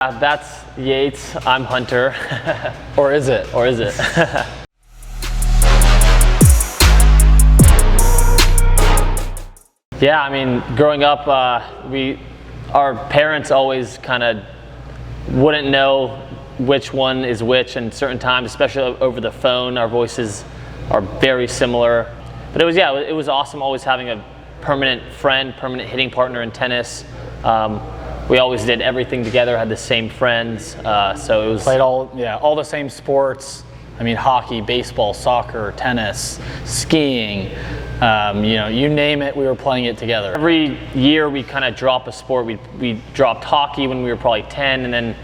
That's Yates, I'm Hunter. Or is it? Or is it? Yeah, I mean, growing up, our parents always kind of wouldn't know which one is which, and certain times, especially over the phone, our voices are very similar. But it was awesome always having a permanent friend, permanent hitting partner in tennis. We always did everything together, had the same friends, so it was... Played all the same sports. I mean, hockey, baseball, soccer, tennis, skiing, you name it, we were playing it together. Every year we kind of drop a sport. We dropped hockey when we were probably 10, and then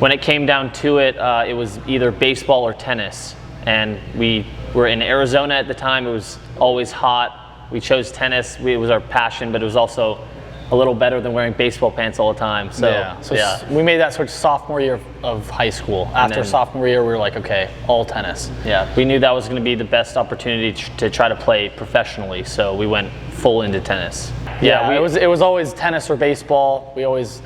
when it came down to it, it was either baseball or tennis. And we were in Arizona at the time. It was always hot. We chose tennis. It was our passion, but it was also a little better than wearing baseball pants all the time. So we made that switch sophomore year of high school. After sophomore year, we were like, okay, all tennis. Yeah, we knew that was going to be the best opportunity to try to play professionally, so we went full into tennis. It was always tennis or baseball. We always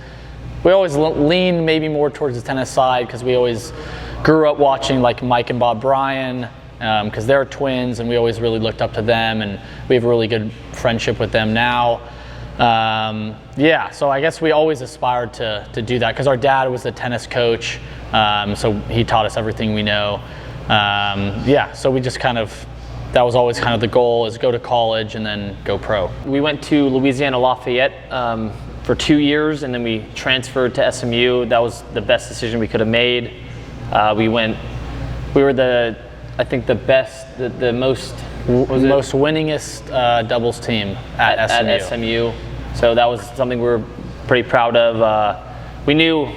leaned maybe more towards the tennis side because we always grew up watching like Mike and Bob Bryan, because they're twins, and we always really looked up to them, and we have a really good friendship with them now. So I guess we always aspired to do that because our dad was the tennis coach, so he taught us everything we know. So we just that was always kind of the goal, is go to college and then go pro. We went to Louisiana Lafayette for 2 years, and then we transferred to SMU. That was the best decision we could have made. We were the most winningest doubles team at SMU. So that was something we were pretty proud of. We knew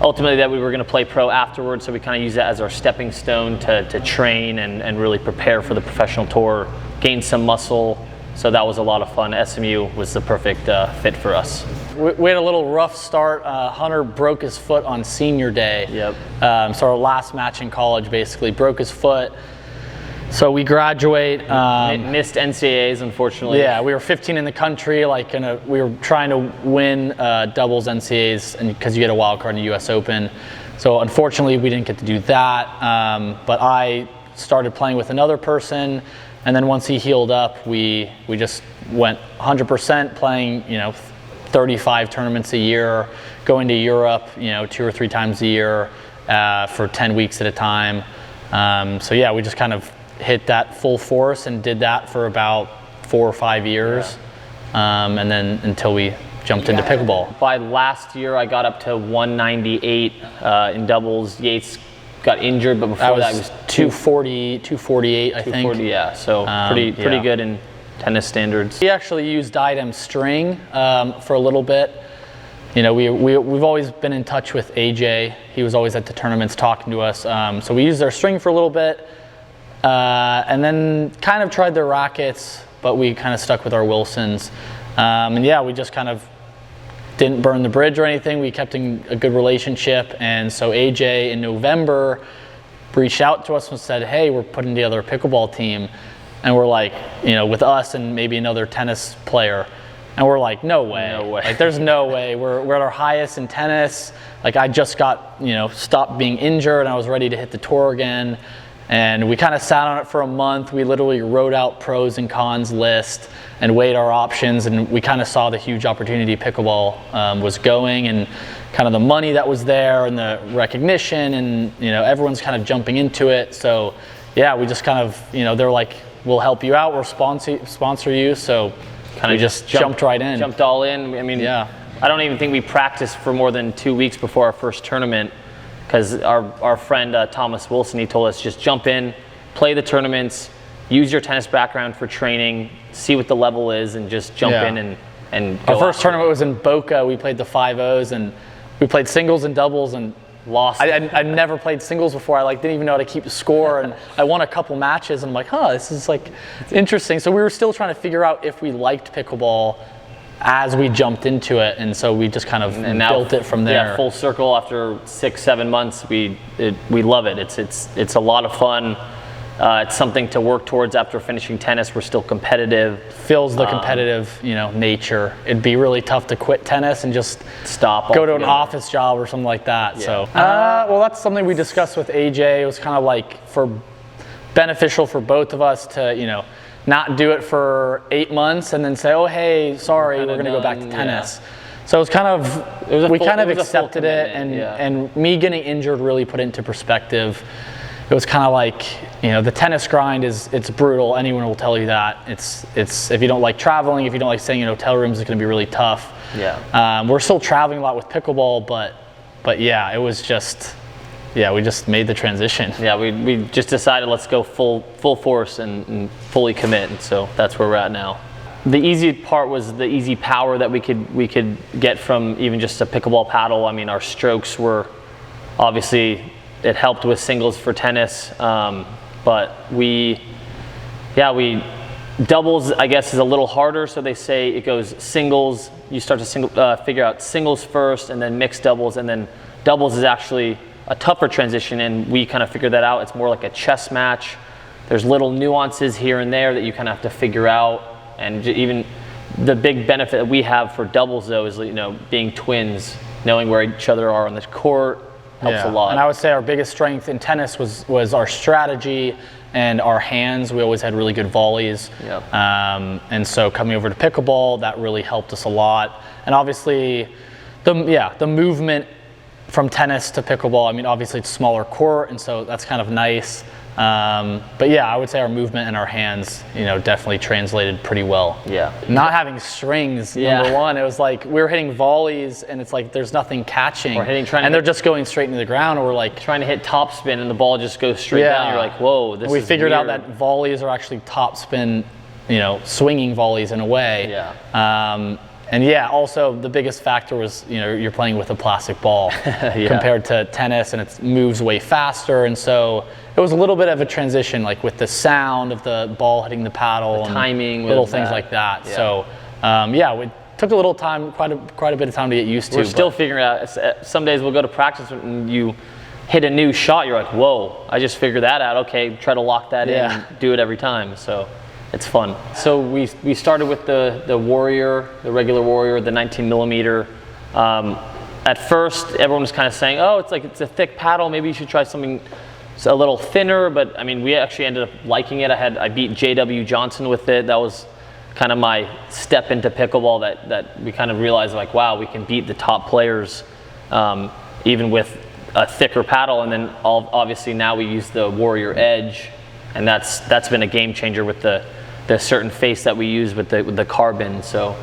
ultimately that we were going to play pro afterwards, so we kind of used that as our stepping stone to train and really prepare for the professional tour, gain some muscle. So that was a lot of fun. SMU was the perfect fit for us. We had a little rough start. Hunter broke his foot on senior day. Yep. So our last match in college basically broke his foot. So we graduate. Missed NCAAs, unfortunately. Yeah, we were 15 in the country. We were trying to win doubles NCAAs, and because you get a wild card in the U.S. Open. So unfortunately, we didn't get to do that. But I started playing with another person, and then once he healed up, we just went 100% playing. 35 tournaments a year, going to Europe, 2 or 3 times a year for 10 weeks at a time. We just kind of hit that full force and did that for about 4 or 5 years, and then until we jumped into pickleball. By last year, I got up to 198 in doubles. Yates got injured, but before that, it was 240, 248, I think. 240, yeah. So pretty good in tennis standards. We actually used Diadem string for a little bit. We've always been in touch with AJ. He was always at the tournaments talking to us. So we used their string for a little bit, and then kind of tried their rackets, but we kind of stuck with our Wilsons. We just kind of didn't burn the bridge or anything. We kept in a good relationship, and so AJ in November reached out to us and said, "Hey, we're putting together a pickleball team." And we're like, with us and maybe another tennis player. And we're like, no way. No way. There's no way. We're at our highest in tennis. I just got, stopped being injured, and I was ready to hit the tour again. And we kind of sat on it for a month. We literally wrote out pros and cons list and weighed our options. And we kind of saw the huge opportunity pickleball was going, and kind of the money that was there, and the recognition, and, everyone's kind of jumping into it. So, we just kind of, they're like, we'll help you out, we'll sponsor you, so we just jumped right in. Jumped all in. I mean, I don't even think we practiced for more than 2 weeks before our first tournament, because our friend Thomas Wilson, he told us, just jump in, play the tournaments, use your tennis background for training, see what the level is, and just jump in and go. Our first tournament was in Boca. We played the 5-0s, and we played singles and doubles, and lost. I'd never played singles before. I didn't even know how to keep score, and I won a couple matches, and I'm like, this is interesting. So we were still trying to figure out if we liked pickleball as we jumped into it, and so we just kind of built it from there. Yeah, full circle after 6-7 months. We love it. It's a lot of fun. It's something to work towards after finishing tennis. We're still competitive. Feels the competitive, nature. It'd be really tough to quit tennis and just Stop. Go to an office job or something like that. Yeah. So, well, that's something we discussed with AJ. It was kind of like beneficial for both of us to, not do it for 8 months and then say, oh, hey, sorry, we're going to go back to tennis. Yeah. So it was kind of, we kind of accepted it, and me getting injured really put it into perspective. It was kind of like, the tennis grind it's brutal. Anyone will tell you that. It's if you don't like traveling, if you don't like staying in hotel rooms, it's going to be really tough. Yeah. We're still traveling a lot with pickleball, but yeah, it was just, we just made the transition. Yeah, we just decided let's go full force and fully commit, and so that's where we're at now. The easy part was the easy power that we could get from even just a pickleball paddle. I mean, our strokes were obviously, it helped with singles for tennis, but doubles, I guess, is a little harder. So they say it goes singles. You start to figure out singles first, and then mixed doubles, and then doubles is actually a tougher transition, and we kind of figured that out. It's more like a chess match. There's little nuances here and there that you kind of have to figure out. And even the big benefit that we have for doubles, though, is being twins, knowing where each other are on the court helps a lot. And I would say our biggest strength in tennis was our strategy and our hands. We always had really good volleys. Yep. And so coming over to pickleball, that really helped us a lot. And obviously, the movement from tennis to pickleball, I mean, obviously it's smaller court, and so that's kind of nice. But yeah, I would say our movement and our hands, definitely translated pretty well. Yeah. Not having strings, number one, it was like we were hitting volleys and it's like there's nothing catching. And they're just going straight into the ground, or we're like trying to hit top spin and the ball just goes straight down. You're like, whoa, this is We figured weird. out that volleys are actually top spin, swinging volleys in a way. Yeah. And also the biggest factor was, you're playing with a plastic ball compared to tennis, and it moves way faster. And so it was a little bit of a transition, like with the sound of the ball hitting the paddle, the timing, and little things like that. Yeah. So we took a little time, quite a bit of time to get used to. We're still figuring out. Some days we'll go to practice and you hit a new shot. You're like, whoa, I just figured that out. Okay, try to lock that in and do it every time. So it's fun. So we started with the Warrior, the regular Warrior, the 19 millimeter. At first, everyone was kind of saying, oh, it's a thick paddle. Maybe you should try something a little thinner. But I mean, we actually ended up liking it. I beat J.W. Johnson with it. That was kind of my step into pickleball that we kind of realized, like, wow, we can beat the top players even with a thicker paddle. And then obviously now we use the Warrior Edge, and that's been a game changer with the certain face that we use with the carbon. So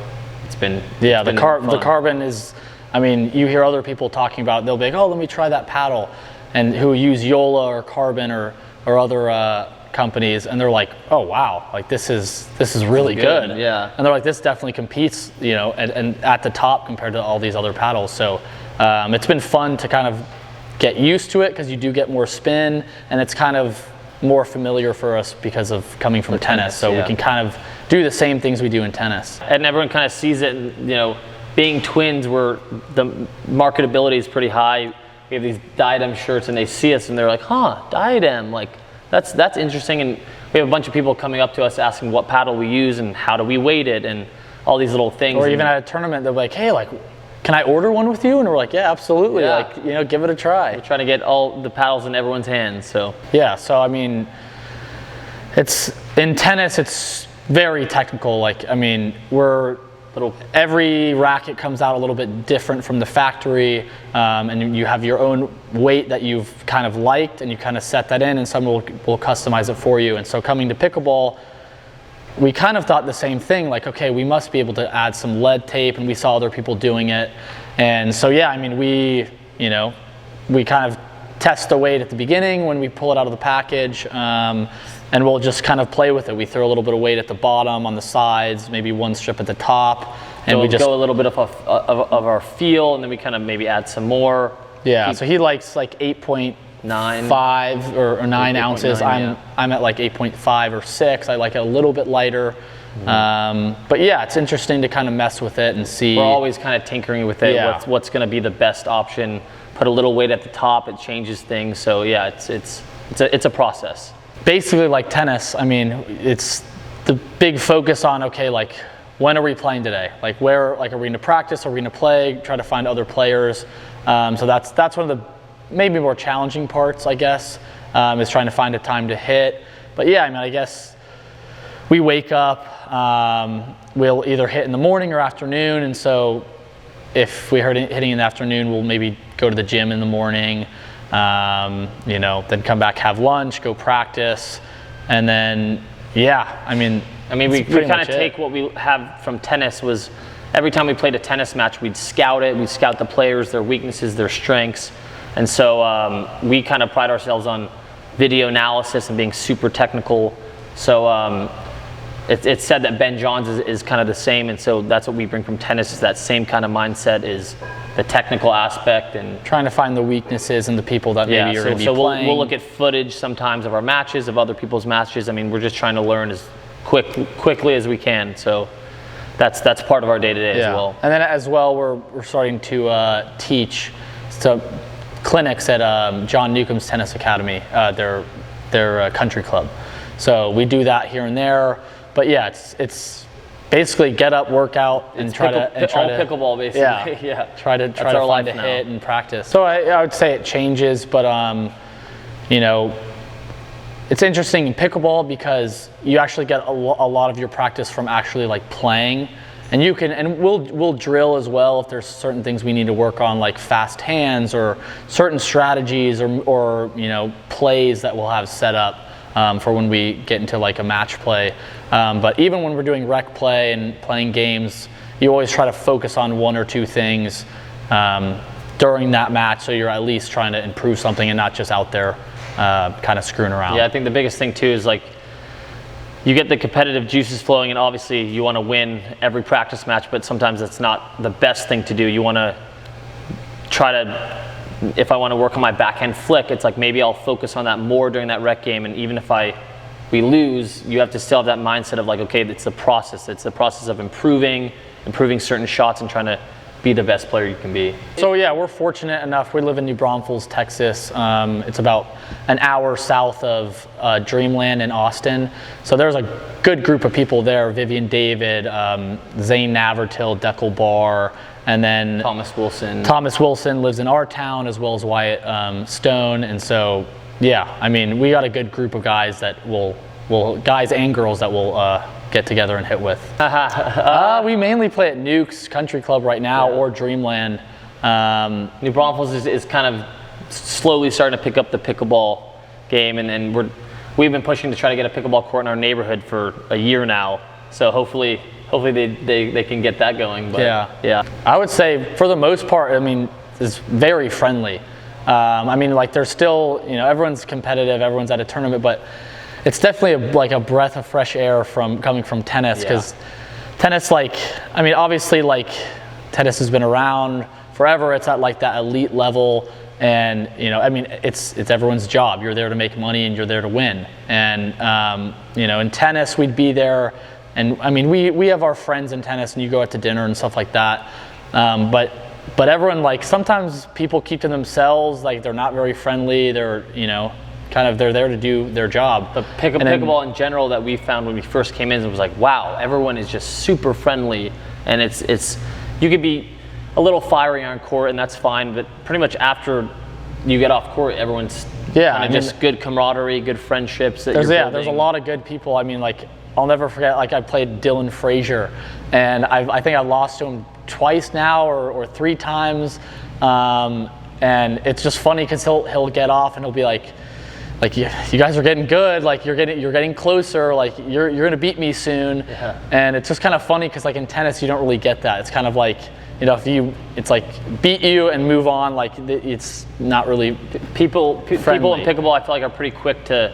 it's been the carbon is, I mean, you hear other people talking about, they'll be like, oh, let me try that paddle, and who use Yola or Carbon or other companies, and they're like, oh wow, like this is really good. Yeah. And they're like, this definitely competes, and at the top compared to all these other paddles. So it's been fun to kind of get used to it, because you do get more spin, and it's kind of more familiar for us because of coming from tennis. So we can kind of do the same things we do in tennis. And everyone kind of sees it, and being twins, where the marketability is pretty high. We have these Diadem shirts, and they see us and they're like, huh, Diadem, like that's interesting. And we have a bunch of people coming up to us asking what paddle we use and how do we weight it and all these little things. Or even at a tournament, they're like, hey, like, can I order one with you? And we're like, yeah, absolutely. Yeah. Like, give it a try. We're trying to get all the paddles in everyone's hands. So yeah, so I mean, in tennis, it's very technical. Like, I mean, every racket comes out a little bit different from the factory, and you have your own weight that you've kind of liked, and you kind of set that in, and someone will customize it for you. And so coming to pickleball, we kind of thought the same thing, like, okay, we must be able to add some lead tape, and we saw other people doing it. And so, yeah, I mean, we kind of test the weight at the beginning when we pull it out of the package, and we'll just kind of play with it. We throw a little bit of weight at the bottom, on the sides, maybe one strip at the top, and we just go a little bit of our feel, and then we kind of maybe add some more. Yeah, so he likes like 8.5 or 9 ounces. I'm at like 8.5 or 6. I like it a little bit lighter. But yeah, it's interesting to kind of mess with it and see. We're always kind of tinkering with it. Yeah. What's going to be the best option? Put a little weight at the top. It changes things. So yeah, it's a process. basically like tennis. I mean, it's the big focus on, okay, like when are we playing today? Like where, like are we going to practice? Are we going to play? Try to find other players. So that's one of the maybe more challenging parts, I guess, is trying to find a time to hit. But yeah, I mean, I guess we wake up, we'll either hit in the morning or afternoon. And so if we heard hitting in the afternoon, we'll maybe go to the gym in the morning, then come back, have lunch, go practice. And then, yeah, I mean, we kind of take what we have from tennis. Was every time we played a tennis match, we'd scout it. We'd scout the players, their weaknesses, their strengths. And so we kind of pride ourselves on video analysis and being super technical. So it's said that Ben Johns is kind of the same. And so that's what we bring from tennis, is that same kind of mindset, is the technical aspect and trying to find the weaknesses in the people that maybe you're going to be playing. We'll look at footage sometimes of our matches, of other people's matches. I mean, we're just trying to learn as quickly as we can. So that's part of our day-to-day as well. And then as well, we're starting to teach clinics at John Newcomb's Tennis Academy, their country club. So we do that here and there. But yeah, it's basically get up, work out, and try to pickleball basically. Yeah. Try to find a hit and practice. So I would say it changes, but it's interesting in pickleball because you actually get a lot of your practice from actually like playing, and we'll drill as well if there's certain things we need to work on, like fast hands or certain strategies or plays that we'll have set up for when we get into like a match play. But even when we're doing rec play and playing games, you always try to focus on one or two things during that match, so you're at least trying to improve something and not just out there kind of screwing around. Yeah, I think the biggest thing too is like you get the competitive juices flowing, and obviously you want to win every practice match, but sometimes that's not the best thing to do. You want to try to, if I want to work on my backhand flick, it's like maybe I'll focus on that more during that rec game, and even if we lose, you have to still have that mindset of like, okay, it's the process. It's the process of improving certain shots and trying to be the best player you can be. So yeah, we're fortunate enough. We live in New Braunfels, Texas. It's about an hour south of Dreamland in Austin. So there's a good group of people there. Vivian David, Zane Navertil, Deckel Barr, and then Thomas Wilson. Thomas Wilson lives in our town, as well as Wyatt Stone. And so yeah, I mean, we got a good group of guys that guys and girls that will get together and hit with. We mainly play at Nuke's Country Club right now, or Dreamland. New Braunfels is kind of slowly starting to pick up the pickleball game, and we've been pushing to try to get a pickleball court in our neighborhood for a year now. So hopefully they can get that going. But yeah. I would say for the most part, I mean, it's very friendly. I mean, like there's still, everyone's competitive, everyone's at a tournament, but it's definitely like a breath of fresh air coming from tennis, because tennis, obviously tennis has been around forever. It's at like that elite level, and it's everyone's job. You're there to make money and you're there to win. And in tennis, we'd be there, and I mean we have our friends in tennis, and you go out to dinner and stuff like that. But everyone, sometimes people keep to themselves, they're not very friendly. They're they're there to do their job. But pickleball in general that we found when we first came in, it was like, wow, everyone is just super friendly, and it's you could be a little fiery on court, and that's fine, but pretty much after you get off court, everyone's just good camaraderie, good friendships. There's a lot of good people. I mean, I'll never forget, I played Dylan Frazier, and I think I lost to him twice now or 3 times, and it's just funny because he'll get off and he'll be like you guys are getting good, you're getting closer, you're gonna beat me soon. And it's just kind of funny because in tennis you don't really get that. It's kind of it's beat you and move on. It's not really people in pickleball, I feel are pretty quick to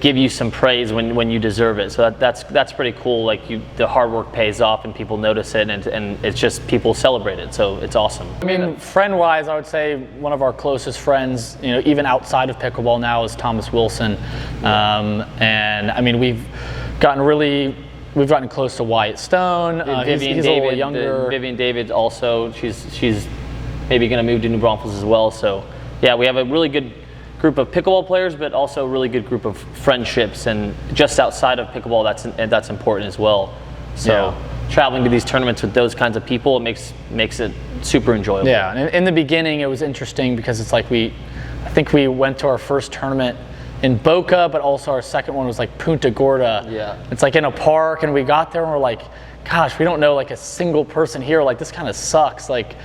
give you some praise when you deserve it. So that's pretty cool. The hard work pays off and people notice it, and it's just people celebrate it. So it's awesome. I mean, friend-wise, I would say one of our closest friends, even outside of pickleball now, is Thomas Wilson. And I mean, we've gotten close to Wyatt Stone. He's a little younger. Vivian David also, she's maybe going to move to New Braunfels as well. So yeah, we have a really good group of pickleball players, but also a really good group of friendships, and just outside of pickleball, that's important as well. So traveling to these tournaments with those kinds of people, it makes it super enjoyable. Yeah, and in the beginning it was interesting because it's like I think we went to our first tournament in Boca, but also our second one was like Punta Gorda. Yeah. It's like in a park, and we got there and we're like, gosh, we don't know like a single person here. Like, this kind of sucks. Like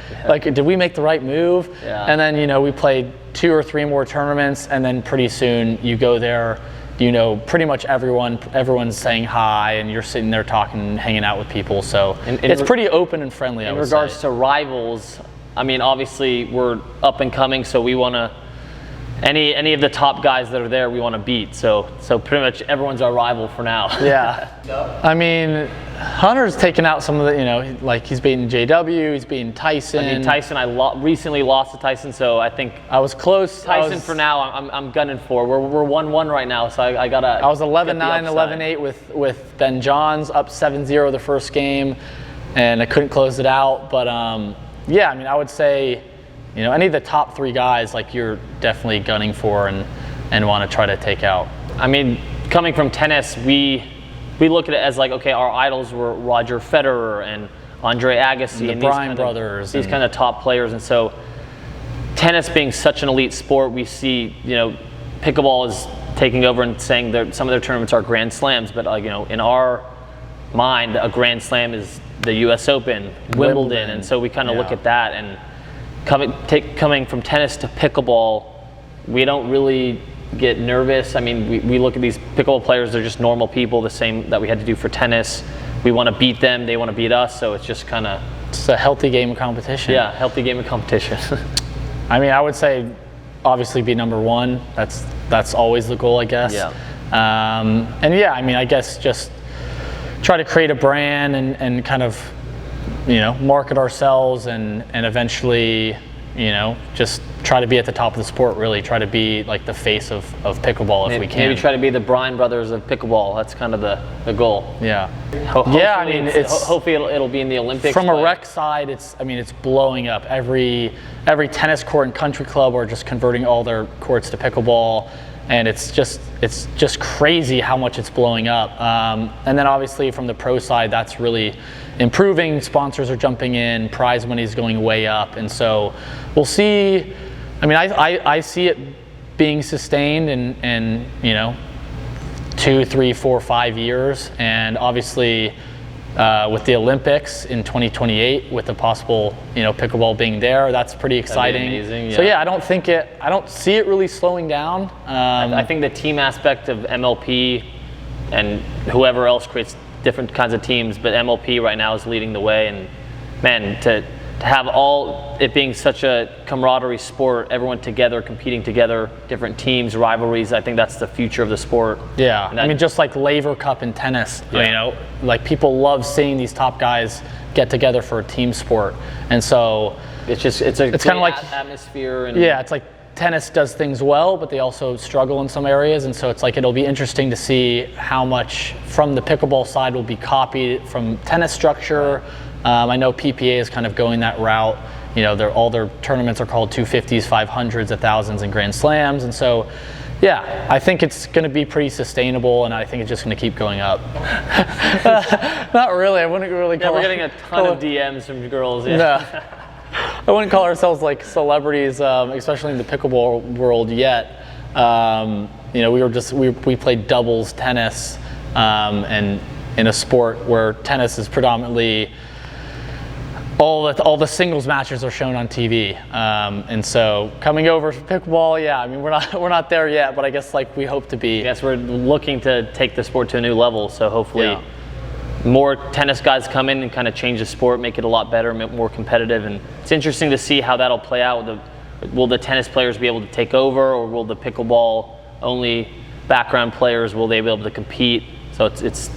did we make the right move? Yeah. And then, you know, we played 2 or 3 more tournaments, and then pretty soon you go there, you know, pretty much everyone's saying hi, and you're sitting there talking and hanging out with people. So it's pretty open and friendly, I would say. In regards to rivals, I mean, obviously we're up and coming, so we want to, any of the top guys that are there, we want to beat. So pretty much everyone's our rival for now. Yeah. I mean, Hunter's taken out some of the, you know, like he's beaten JW, he's beaten Tyson. I mean, Tyson, recently lost to Tyson, so I think I was close. Tyson for now, I'm gunning for. We're 1-1 right now, so I gotta. I was 11-9, 11-8 with Ben Johns, up 7-0 the first game, and I couldn't close it out. But yeah, I mean, I would say, you know, any of the top 3 guys, like, you're definitely gunning for and want to try to take out. I mean, coming from tennis, we look at it as like, okay, our idols were Roger Federer and Andre Agassi and the Bryan brothers, these kind of top players, and so tennis being such an elite sport, we see, you know, pickleball is taking over and saying that some of their tournaments are Grand Slams, but you know, in our mind, a Grand Slam is the U.S. Open, Wimbledon, and so we kind of look at that, and coming from tennis to pickleball, we don't really get nervous. I mean, we look at these pickleball players, they're just normal people, the same that we had to do for tennis. We want to beat them, they want to beat us, so it's just kind of... It's a healthy game of competition. Yeah, healthy game of competition. I mean, I would say obviously be number 1. That's always the goal, I guess. Yeah. And yeah, I mean, I guess just try to create a brand and kind of, you know, market ourselves and eventually, you know, just try to be at the top of the sport, really. Try to be like the face of pickleball if we can. Maybe try to be the Bryan brothers of pickleball. That's kind of the goal. Yeah. Yeah, I mean, hopefully it'll be in the Olympics. From a rec side, it's blowing up. Every tennis court and country club are just converting all their courts to pickleball. And it's just crazy how much it's blowing up. And then obviously from the pro side, that's really improving. Sponsors are jumping in, prize money is going way up, and so we'll see. I mean, I see it being sustained in you know, 2, 3, 4, 5 years, and obviously with the Olympics in 2028, with the possible, you know, pickleball being there, that's pretty exciting. That'd be amazing, yeah. So yeah, I don't see it really slowing down. I think the team aspect of MLP and whoever else creates different kinds of teams, but MLP right now is leading the way, and man, to have all it being such a camaraderie sport, everyone together, competing together, different teams, rivalries, I think that's the future of the sport. Yeah, I mean, just like Laver Cup in tennis, you know, like people love seeing these top guys get together for a team sport, and so it's kind of like atmosphere. And yeah, it's like tennis does things well, but they also struggle in some areas, and so it's like it'll be interesting to see how much from the pickleball side will be copied from tennis structure. I know PPA is kind of going that route. You know, all their tournaments are called 250s, 500s, 1000s, and Grand Slams, and so yeah, I think it's going to be pretty sustainable, and I think it's just going to keep going up. Not really. I wouldn't really call. Yeah, we're getting a ton of DMs from girls. Yeah. No. I wouldn't call ourselves like celebrities, especially in the pickleball world yet. You know, we played doubles tennis, and in a sport where tennis is predominantly all the singles matches are shown on TV, and so coming over to pickleball, yeah, I mean we're not there yet, but I guess like we hope to be. Yes, we're looking to take the sport to a new level, so hopefully more tennis guys come in and kind of change the sport, make it a lot better, more competitive, and it's interesting to see how that'll play out. Will the tennis players be able to take over, or will the pickleball only background players, will they be able to compete? So it's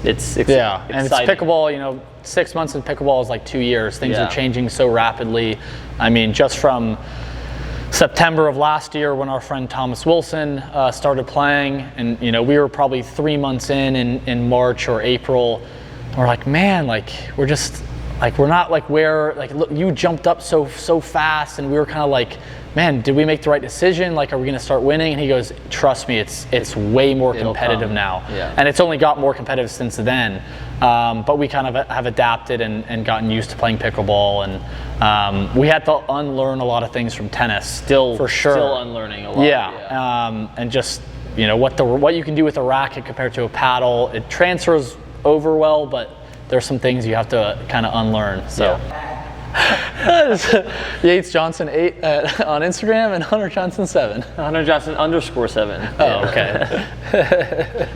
yeah, and it's pickleball. You know, 6 months in pickleball is like 2 years. Things are changing so rapidly. I mean, just from September of last year when our friend Thomas Wilson started playing, and you know, we were probably 3 months in March or April. We're like, man, like we're just like we're not like where, like, look, you jumped up so fast, and we were kind of like, man, did we make the right decision? Like, are we going to start winning? And he goes, trust me, it's way more competitive now. Yeah. And it's only got more competitive since then. But we kind of have adapted and gotten used to playing pickleball, and we had to unlearn a lot of things from tennis. Still, for sure. Still unlearning a lot. Yeah. And just, you know, what you can do with a racket compared to a paddle, it transfers over well, but there's some things you have to kind of unlearn. So. Yates Johnson 8 on Instagram, and Hunter Johnson 7. Hunter Johnson _7. Oh, okay.